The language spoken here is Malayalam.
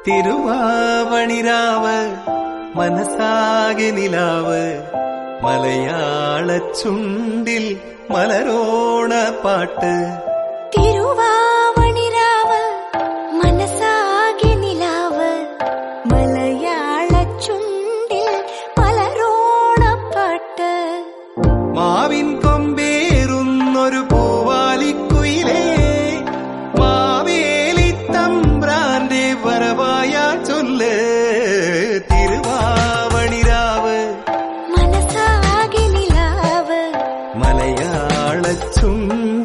തിരുവാവണിരാവ് മനസാകെ നിലാവ് മലയാള ചുണ്ടിൽ മലരോണ പാട്ട്. തിരുവാവണിരാവ് മനസാകെ നിലാവ് മലയാള ചുണ്ടിൽ മലരോണ പാട്ട്. മാവിൻ കൊമ്പേറുന്നൊരു പൂവാലിക്കുയിലേ മാവേലി തമ്പ്രാന്റെ വരവായ ചൊല്ല്. തിരുവാവണിരാവ് മനസാകെ നിലാവ് മലയാള ചുണ്ടിൽ